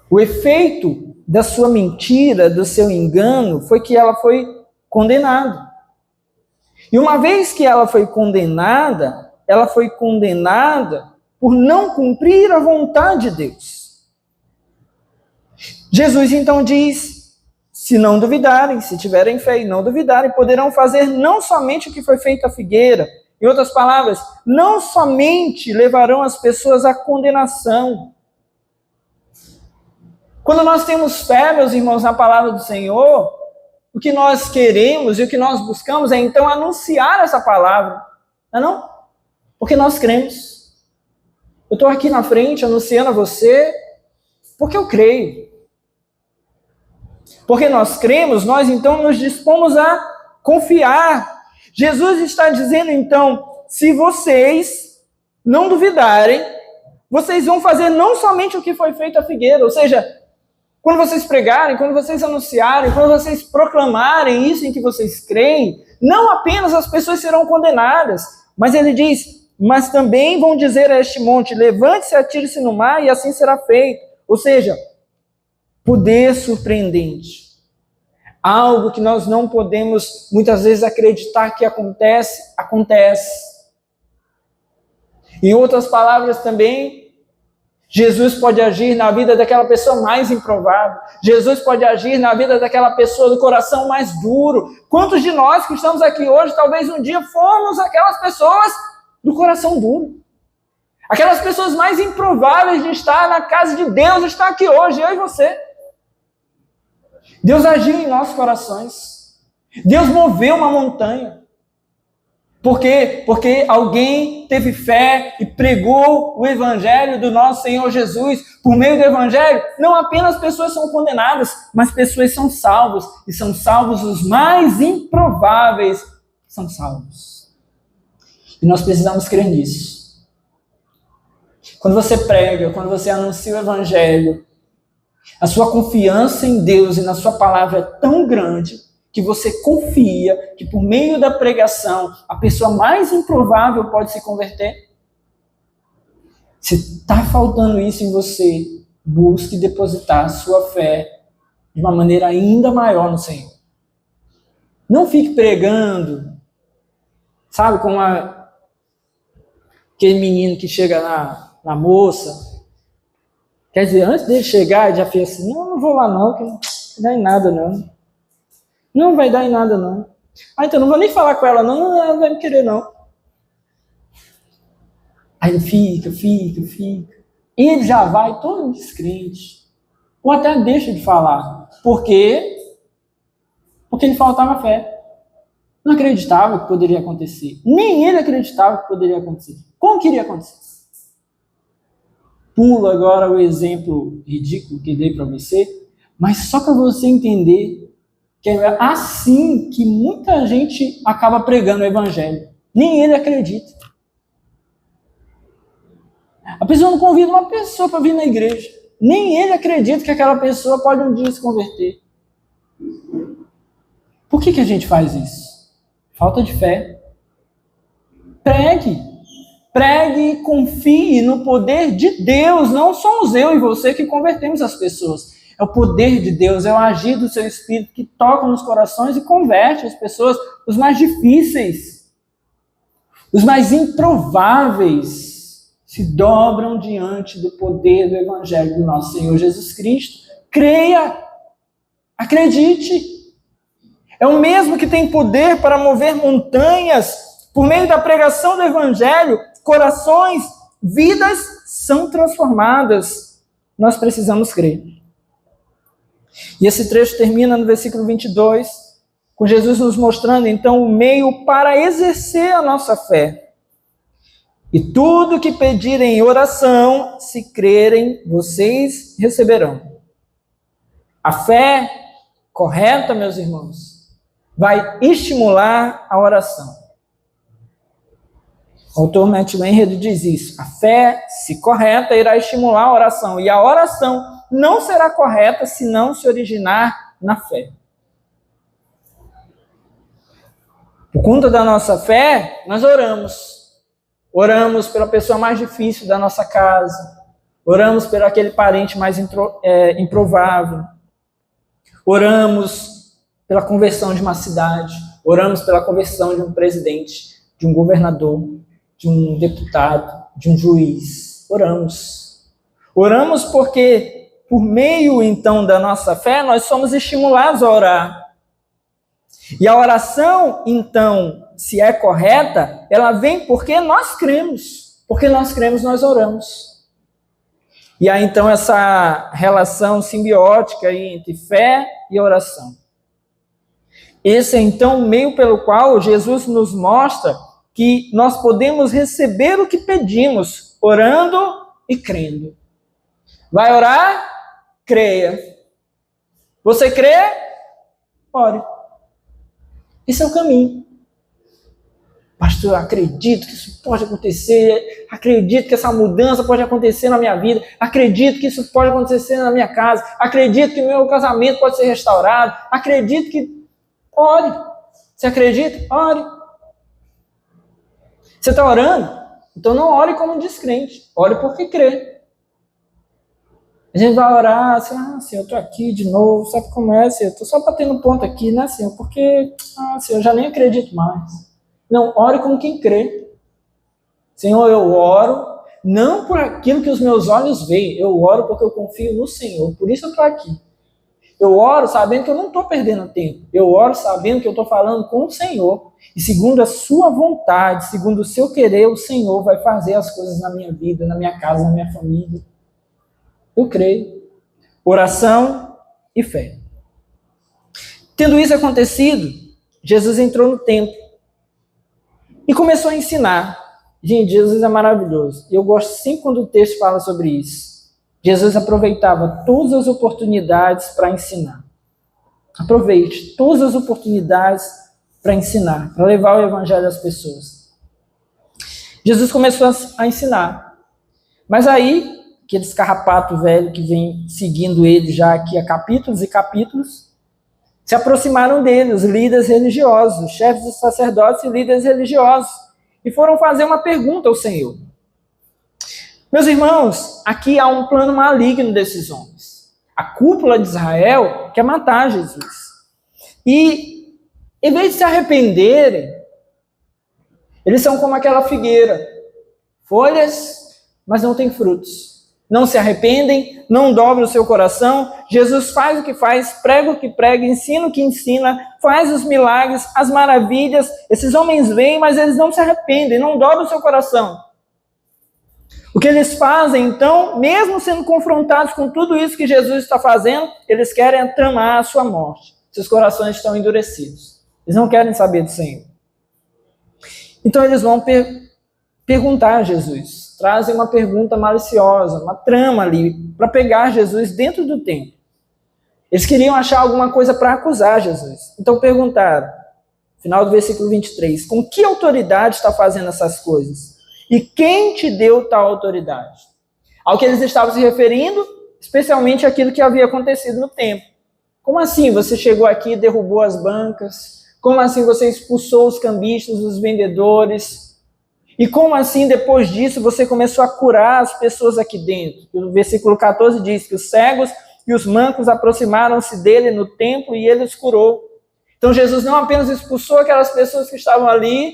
O efeito da sua mentira, do seu engano, foi que ela foi condenada. E uma vez que ela foi condenada por não cumprir a vontade de Deus. Jesus então diz, se não duvidarem, se tiverem fé e não duvidarem, poderão fazer não somente o que foi feito à figueira. Em outras palavras, não somente levarão as pessoas à condenação. Quando nós temos fé, meus irmãos, na palavra do Senhor, o que nós queremos e o que nós buscamos é então anunciar essa palavra. Não é não? Porque nós cremos. Eu estou aqui na frente anunciando a você porque eu creio. Porque nós cremos, nós então nos dispomos a confiar. Jesus está dizendo então, se vocês não duvidarem, vocês vão fazer não somente o que foi feito à figueira, ou seja, quando vocês pregarem, quando vocês anunciarem, quando vocês proclamarem isso em que vocês creem, não apenas as pessoas serão condenadas, mas ele diz, mas também vão dizer a este monte, levante-se, atire-se no mar e assim será feito. Ou seja, poder surpreendente. Algo que nós não podemos muitas vezes acreditar que acontece, acontece. Em outras palavras também, Jesus pode agir na vida daquela pessoa mais improvável. Jesus pode agir na vida daquela pessoa do coração mais duro. Quantos de nós que estamos aqui hoje, talvez um dia fomos aquelas pessoas do coração duro? Aquelas pessoas mais improváveis de estar na casa de Deus, estar aqui hoje, eu e você. Deus agiu em nossos corações. Deus moveu uma montanha. Por quê? Porque alguém teve fé e pregou o evangelho do nosso Senhor Jesus. Por meio do evangelho, não apenas pessoas são condenadas, mas pessoas são salvas. E são salvos os mais improváveis. São salvos. E nós precisamos crer nisso. Quando você prega, quando você anuncia o evangelho, a sua confiança em Deus e na sua palavra é tão grande que você confia que por meio da pregação a pessoa mais improvável pode se converter. Se está faltando isso em você, busque depositar a sua fé de uma maneira ainda maior no Senhor. Não fique pregando, sabe, como aquele menino que chega na moça. Quer dizer, antes dele chegar, ele já fez assim, não vou lá não, que não dá em nada não. Não vai dar em nada não. Então não vou nem falar com ela não, ela não vai me querer não. Aí ele fica. E ele já vai todo descrente. Ou até deixa de falar. Por quê? Porque ele faltava fé. Não acreditava que poderia acontecer. Nem ele acreditava que poderia acontecer. Como que iria acontecer? Pulo agora o exemplo ridículo que dei para você, mas só para você entender que é assim que muita gente acaba pregando o evangelho. Nem ele acredita. A pessoa não convida uma pessoa para vir na igreja. Nem ele acredita que aquela pessoa pode um dia se converter. Por que a gente faz isso? Falta de fé. Pregue e confie no poder de Deus. Não somos eu e você que convertemos as pessoas. É o poder de Deus, é o agir do seu Espírito que toca nos corações e converte as pessoas, os mais difíceis, os mais improváveis, se dobram diante do poder do Evangelho do nosso Senhor Jesus Cristo. Creia, acredite. É o mesmo que tem poder para mover montanhas por meio da pregação do Evangelho. Corações, vidas são transformadas. Nós precisamos crer. E esse trecho termina no versículo 22, com Jesus nos mostrando, então, o meio para exercer a nossa fé. E tudo que pedirem em oração, se crerem, vocês receberão. A fé correta, meus irmãos, vai estimular a oração. O autor Matthew Henry diz isso. A fé, se correta, irá estimular a oração. E a oração não será correta se não se originar na fé. Por conta da nossa fé, nós oramos. Oramos pela pessoa mais difícil da nossa casa. Oramos por aquele parente mais improvável. Oramos pela conversão de uma cidade. Oramos pela conversão de um presidente, de um governador, de um deputado, de um juiz. Oramos. Oramos porque, por meio, então, da nossa fé, nós somos estimulados a orar. E a oração, então, se é correta, ela vem porque nós cremos. Porque nós cremos, nós oramos. E há, então, essa relação simbiótica aí entre fé e oração. Esse é, então, o meio pelo qual Jesus nos mostra que nós podemos receber o que pedimos, orando e crendo. Vai orar? Creia. Você crê? Ore. Esse é o caminho. Pastor, eu acredito que isso pode acontecer, acredito que essa mudança pode acontecer na minha vida, acredito que isso pode acontecer na minha casa, acredito que meu casamento pode ser restaurado, acredito que... Ore. Você acredita? Ore. Você está orando? Então não ore como descrente, ore porque crê. A gente vai orar assim, Senhor, eu estou aqui de novo, sabe como é, Senhor? Eu estou só batendo ponto aqui, né, Senhor? Porque, Senhor, eu já nem acredito mais. Não, ore como quem crê. Senhor, eu oro, não por aquilo que os meus olhos veem, eu oro porque eu confio no Senhor, por isso eu estou aqui. Eu oro sabendo que eu não estou perdendo tempo, eu oro sabendo que eu estou falando com o Senhor, e segundo a sua vontade, segundo o seu querer, o Senhor vai fazer as coisas na minha vida, na minha casa, na minha família. Eu creio. Oração e fé. Tendo isso acontecido, Jesus entrou no templo e começou a ensinar. Gente, Jesus é maravilhoso. Eu gosto sempre quando o texto fala sobre isso. Jesus aproveitava todas as oportunidades para ensinar. Aproveite todas as oportunidades para ensinar, para levar o evangelho às pessoas. Jesus começou a ensinar. Mas aí, aquele escarrapato velho que vem seguindo ele já aqui há capítulos e capítulos, se aproximaram dele, os líderes religiosos, os chefes dos sacerdotes e líderes religiosos, e foram fazer uma pergunta ao Senhor. Meus irmãos, aqui há um plano maligno desses homens. A cúpula de Israel quer matar Jesus. E, em vez de se arrependerem, eles são como aquela figueira. Folhas, mas não tem frutos. Não se arrependem, não dobram o seu coração. Jesus faz o que faz, prega o que prega, ensina o que ensina, faz os milagres, as maravilhas. Esses homens vêm, mas eles não se arrependem, não dobram o seu coração. O que eles fazem, então, mesmo sendo confrontados com tudo isso que Jesus está fazendo, eles querem tramar a sua morte. Seus corações estão endurecidos. Eles não querem saber do Senhor. Então eles vão perguntar a Jesus. Trazem uma pergunta maliciosa, uma trama ali, para pegar Jesus dentro do templo. Eles queriam achar alguma coisa para acusar Jesus. Então perguntaram, final do versículo 23, com que autoridade está fazendo essas coisas? E quem te deu tal autoridade? Ao que eles estavam se referindo, especialmente aquilo que havia acontecido no templo. Como assim você chegou aqui e derrubou as bancas? Como assim você expulsou os cambistas, os vendedores? E como assim, depois disso, você começou a curar as pessoas aqui dentro? O versículo 14 diz que os cegos e os mancos aproximaram-se dele no templo e ele os curou. Então Jesus não apenas expulsou aquelas pessoas que estavam ali,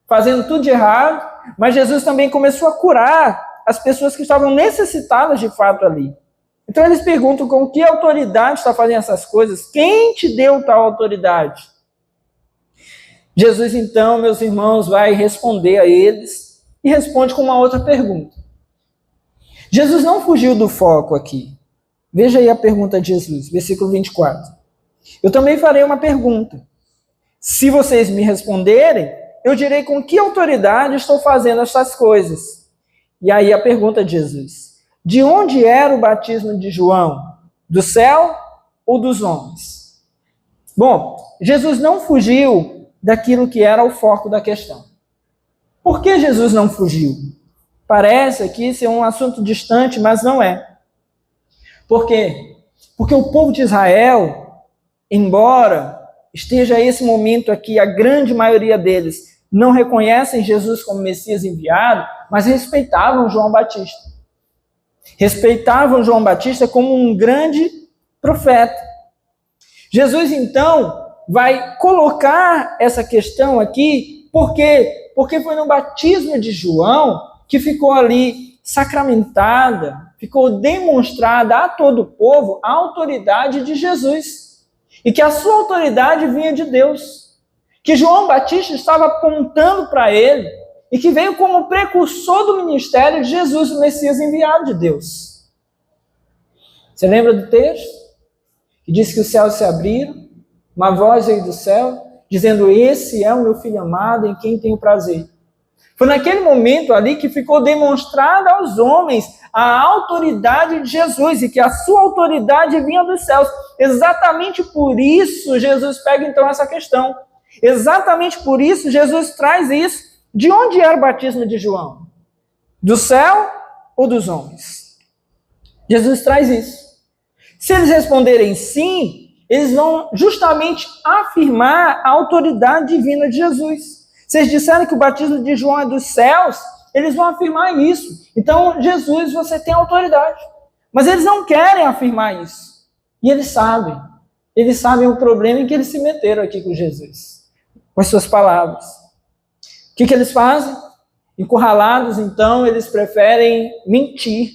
fazendo tudo de errado, mas Jesus também começou a curar as pessoas que estavam necessitadas de fato ali. Então eles perguntam com que autoridade está fazendo essas coisas? Quem te deu tal autoridade? Jesus, então, meus irmãos, vai responder a eles e responde com uma outra pergunta. Jesus não fugiu do foco aqui. Veja aí a pergunta de Jesus, versículo 24. Eu também farei uma pergunta. Se vocês me responderem, eu direi com que autoridade estou fazendo essas coisas. E aí a pergunta de Jesus. De onde era o batismo de João? Do céu ou dos homens? Bom, Jesus não fugiu daquilo que era o foco da questão. Por que Jesus não fugiu? Parece aqui ser um assunto distante, mas não é. Por quê? Porque o povo de Israel, embora esteja esse momento aqui, a grande maioria deles não reconhecem Jesus como Messias enviado, mas respeitavam João Batista. Respeitavam João Batista como um grande profeta. Jesus, então, vai colocar essa questão aqui, por quê? Porque foi no batismo de João que ficou ali sacramentada, ficou demonstrada a todo o povo a autoridade de Jesus. E que a sua autoridade vinha de Deus. Que João Batista estava apontando para ele, e que veio como precursor do ministério de Jesus, o Messias enviado de Deus. Você lembra do texto? Que diz que os céus se abriram, uma voz veio do céu, dizendo, esse é o meu filho amado, em quem tenho prazer. Foi naquele momento ali que ficou demonstrada aos homens a autoridade de Jesus, e que a sua autoridade vinha dos céus. Exatamente por isso, Jesus pega então essa questão. Exatamente por isso, Jesus traz isso. De onde era o batismo de João? Do céu ou dos homens? Jesus traz isso. Se eles responderem sim, eles vão justamente afirmar a autoridade divina de Jesus. Se eles disserem que o batismo de João é dos céus, eles vão afirmar isso. Então, Jesus, você tem autoridade. Mas eles não querem afirmar isso. E eles sabem. Eles sabem o problema em que eles se meteram aqui com Jesus. Com as suas palavras. O que eles fazem? Encurralados, então, eles preferem mentir.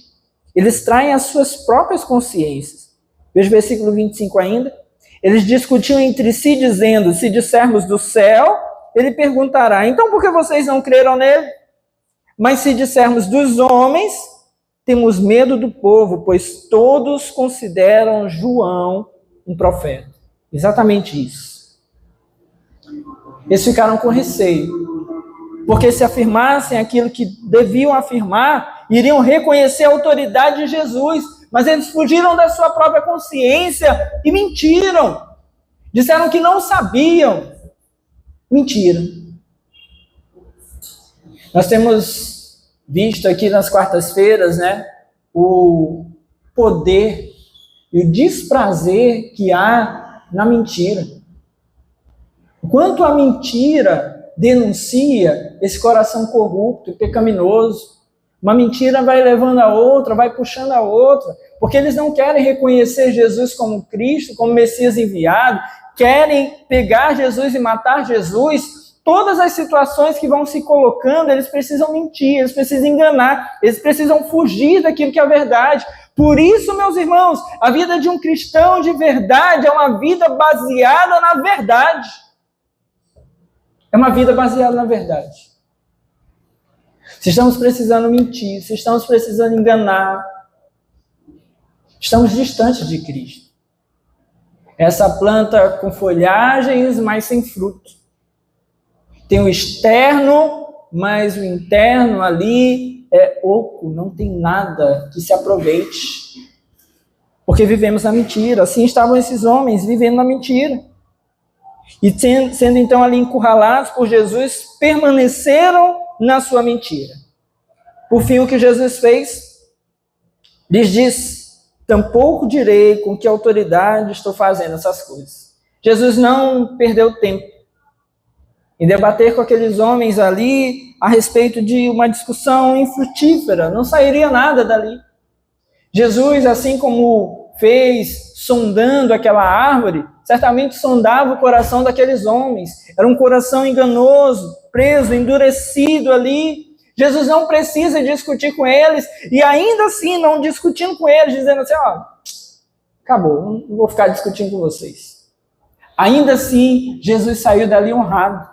Eles traem as suas próprias consciências. Veja o versículo 25 ainda. Eles discutiam entre si, dizendo, se dissermos do céu, ele perguntará, então por que vocês não creram nele? Mas se dissermos dos homens, temos medo do povo, pois todos consideram João um profeta. Exatamente isso. Eles ficaram com receio. Porque se afirmassem aquilo que deviam afirmar, iriam reconhecer a autoridade de Jesus. Mas eles fugiram da sua própria consciência e mentiram. Disseram que não sabiam. Mentira. Nós temos visto aqui nas quartas-feiras, né, o poder e o desprazer que há na mentira. Quanto a mentira denuncia esse coração corrupto e pecaminoso. Uma mentira vai levando a outra, vai puxando a outra, porque eles não querem reconhecer Jesus como Cristo, como Messias enviado, querem pegar Jesus e matar Jesus. Todas as situações que vão se colocando, eles precisam mentir, eles precisam enganar, eles precisam fugir daquilo que é a verdade. Por isso, meus irmãos, a vida de um cristão de verdade é uma vida baseada na verdade. É uma vida baseada na verdade. Se estamos precisando mentir, se estamos precisando enganar, estamos distantes de Cristo. Essa planta com folhagens, mas sem fruto. Tem o externo, mas o interno ali é oco, não tem nada que se aproveite. Porque vivemos na mentira. Assim estavam esses homens, vivendo na mentira. E sendo então ali encurralados por Jesus, permaneceram na sua mentira. Por fim, o que Jesus fez? Lhes disse, tampouco direi com que autoridade estou fazendo essas coisas. Jesus não perdeu tempo em debater com aqueles homens ali a respeito de uma discussão infrutífera. Não sairia nada dali. Jesus, assim como fez sondando aquela árvore, certamente sondava o coração daqueles homens. Era um coração enganoso, preso, endurecido ali. Jesus não precisa discutir com eles, e ainda assim, não discutindo com eles, dizendo assim, ó, acabou, não vou ficar discutindo com vocês. Ainda assim, Jesus saiu dali honrado.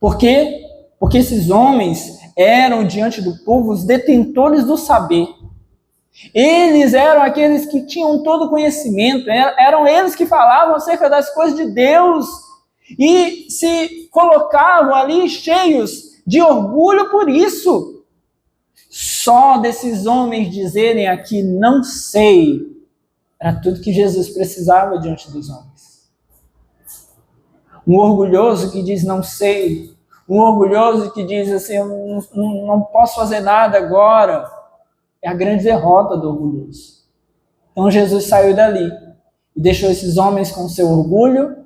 Por quê? Porque esses homens eram, diante do povo, os detentores do saber. Eles eram aqueles que tinham todo o conhecimento, eram eles que falavam acerca das coisas de Deus e se colocavam ali cheios de orgulho por isso. Só desses homens dizerem aqui, não sei, era tudo que Jesus precisava diante dos homens. Um orgulhoso que diz não sei, um orgulhoso que diz assim, eu não posso fazer nada agora, é a grande derrota do orgulhoso. Então Jesus saiu dali e deixou esses homens com seu orgulho,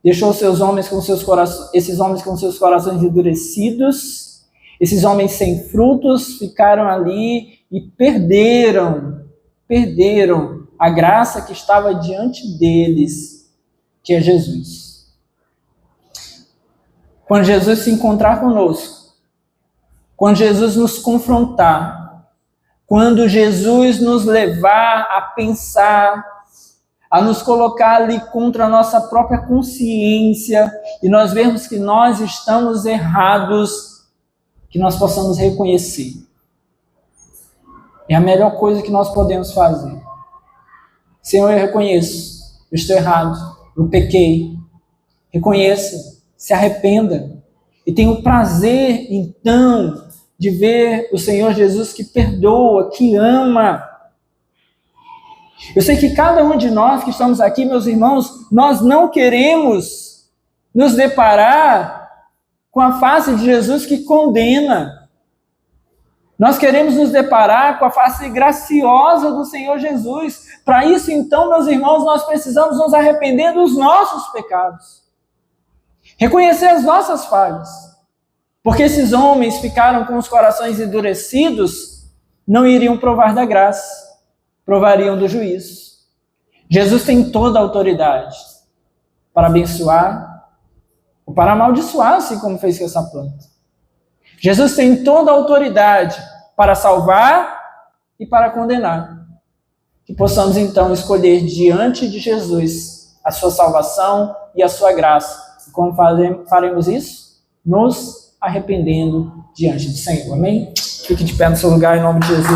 deixou esses homens com seus corações endurecidos, esses homens sem frutos ficaram ali e perderam a graça que estava diante deles, que é Jesus. Quando Jesus se encontrar conosco, quando Jesus nos confrontar, quando Jesus nos levar a pensar, a nos colocar ali contra a nossa própria consciência, e nós vermos que nós estamos errados, que nós possamos reconhecer. É a melhor coisa que nós podemos fazer. Senhor, eu reconheço, eu estou errado, eu pequei. Reconheça, se arrependa. E tenha o prazer, então, de ver o Senhor Jesus que perdoa, que ama. Eu sei que cada um de nós que estamos aqui, meus irmãos, nós não queremos nos deparar com a face de Jesus que condena. Nós queremos nos deparar com a face graciosa do Senhor Jesus. Para isso, então, meus irmãos, nós precisamos nos arrepender dos nossos pecados. Reconhecer as nossas falhas. Porque esses homens ficaram com os corações endurecidos, não iriam provar da graça, provariam do juízo. Jesus tem toda a autoridade para abençoar ou para amaldiçoar, assim como fez com essa planta. Jesus tem toda a autoridade para salvar e para condenar. Que possamos então escolher diante de Jesus a sua salvação e a sua graça. E como faremos isso? Nos arrependendo diante do Senhor. Amém? Fique de pé no seu lugar em nome de Jesus.